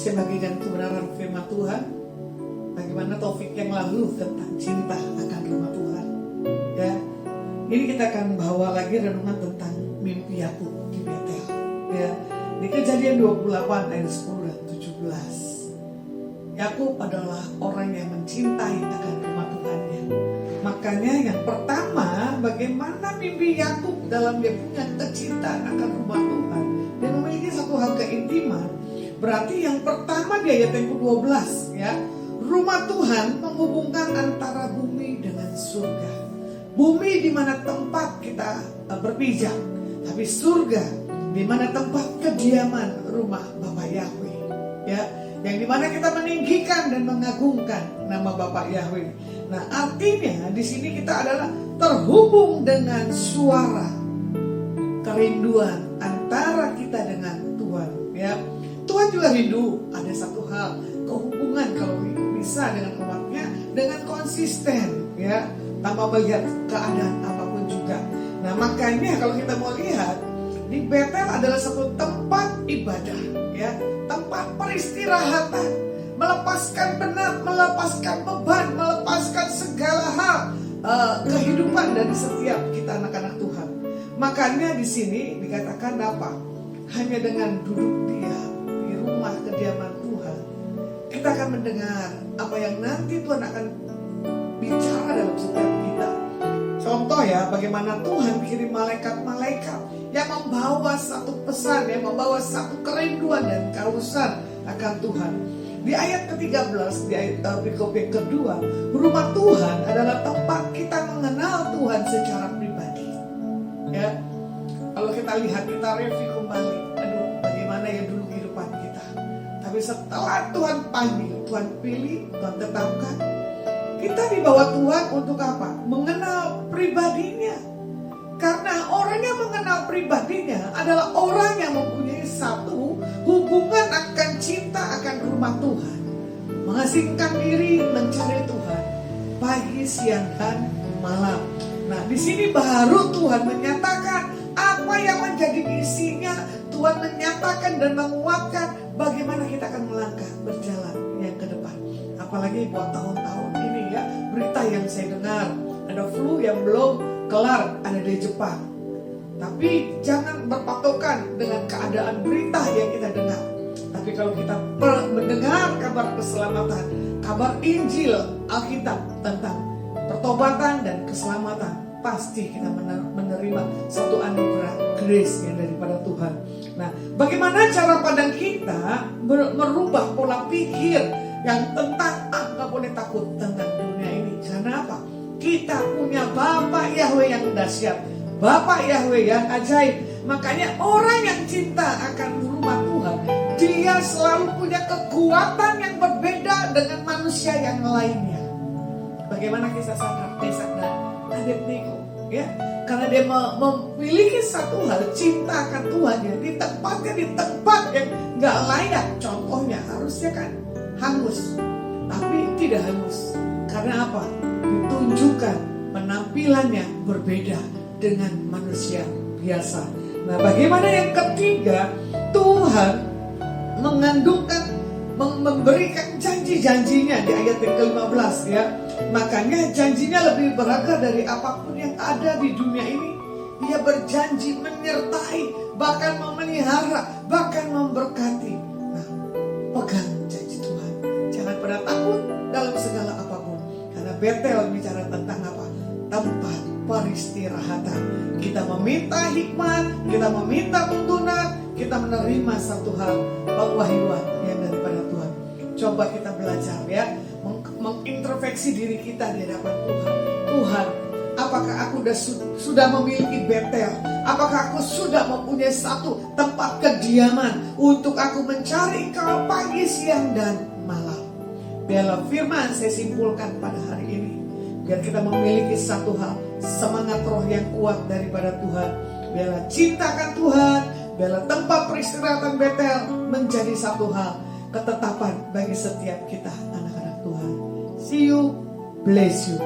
saya bagikan kebenaran firman Tuhan. Bagaimana topik yang lalu tentang cinta akan rumah Tuhan. Ya, ini kita akan bawa lagi renungan tentang mimpi Yakub di Betel. Ya, di Kejadian 28 ayat 10 dan 17. Yakub adalah orang yang mencintai akan rumah Tuhannya. Makanya yang pertama, bagaimana mimpi Yakub dalam dia punya kecintaan akan rumah Tuhan dan memiliki satu hal keintiman. Berarti yang pertama di ayat yang ke-12, ya, rumah Tuhan menghubungkan antara bumi dengan surga. Bumi di mana tempat kita berpijak, tapi surga di mana tempat kediaman rumah Bapa Yahweh. Ya, yang dimana kita meninggikan dan mengagungkan nama Bapa Yahweh. Nah, artinya di sini kita adalah terhubung dengan suara kerinduan antara kita dengan Tuhan. Ya, Tuhan juga rindu. Ada satu hal, kehubungan kalau bisa dengan umatnya dengan konsisten, ya, tanpa melihat keadaan apapun juga. Nah, makanya kalau kita mau lihat di Betel adalah satu tempat ibadah, ya, tempat peristirahatan, melepaskan penat, melepaskan beban, melepaskan segala hal kehidupan dari setiap kita anak-anak Tuhan. Makanya di sini dikatakan apa? Hanya dengan duduk diam di rumah kediaman Tuhan, kita akan mendengar apa yang nanti Tuhan akan bicara dalam setiap kita. Contoh ya, bagaimana Tuhan kirim malaikat-malaikat yang membawa satu pesan, yang membawa satu kerinduan dan kehausan akan Tuhan. Di ayat ke-13, di ayat perikop yang kedua, rumah Tuhan adalah tempat kita mengenal Tuhan secara pribadi. Ya, kalau kita lihat, kita review kembali, bagaimana ya dulu kehidupan kita. Tapi setelah Tuhan panggil, Tuhan pilih, Tuhan tetapkan, kita dibawa Tuhan untuk apa? Mengenal pribadinya. Karena orang yang mengenal pribadinya adalah orang yang mempunyai satu hubungan akan cinta akan rumah Tuhan. Mengasingkan diri mencari Tuhan pagi, siang, dan malam. Nah, di sini baru Tuhan menyatakan apa yang menjadi isinya. Tuhan menyatakan dan menguatkan bagaimana kita akan melangkah berjalan yang ke depan. Apalagi buat tahun-tahun ini ya, berita yang saya dengar, ada flu yang belum kelar ada di Jepang. Tapi jangan berpatokan dengan keadaan berita yang kita dengar. Tapi kalau kita mendengar kabar keselamatan, kabar Injil Alkitab tentang pertobatan dan keselamatan, pasti kita menerima satu anugerah grace yang daripada Tuhan. Nah, bagaimana cara pandang kita merubah pola pikir yang tentang nggak boleh takut tentang dunia ini. Karena apa? Kita punya Bapa Yahweh yang dahsyat, Bapa Yahweh yang ajaib. Makanya orang yang cinta akan rumah Tuhan, dia selalu punya kekuatan yang berbeda dengan manusia yang lainnya. Bagaimana kisah Mesak dan Abednego, ya? Karena dia memiliki satu hal, cinta akan Tuhan, ya, di tempat yang nggak layak. Contohnya harusnya kan hangus, tapi tidak hangus. Karena apa? Ditunjukkan penampilannya berbeda dengan manusia biasa. Nah, bagaimana yang ketiga? Tuhan memberikan janji-janjinya di ayat yang ke-15, ya. Makanya janjinya lebih berharga dari apapun yang ada di dunia ini. Dia berjanji menyertai, bahkan memelihara, bahkan memberkati. Nah, pegang janji Tuhan. Jangan pernah takut dalam segala apapun. Karena Betel bicara tentang apa? Tempat peristirahatan. Kita meminta hikmat, kita meminta tuntunan, kita menerima satu hal, pengwahyuan yang daripada Tuhan. Coba kita belajar, ya, mengintrospeksi diri kita di hadapan Tuhan. Tuhan, apakah aku sudah memiliki Betel? Apakah aku sudah mempunyai satu tempat kediaman untuk aku mencari Engkau pagi, siang, dan malam? Biarlah firman saya simpulkan pada hari ini, biar kita memiliki satu hal, semangat roh yang kuat daripada Tuhan. Biarlah cintakan Tuhan, biarlah tempat peristirahatan Betel menjadi satu hal, ketetapan bagi setiap kita anak-anak Tuhan. See you, bless you.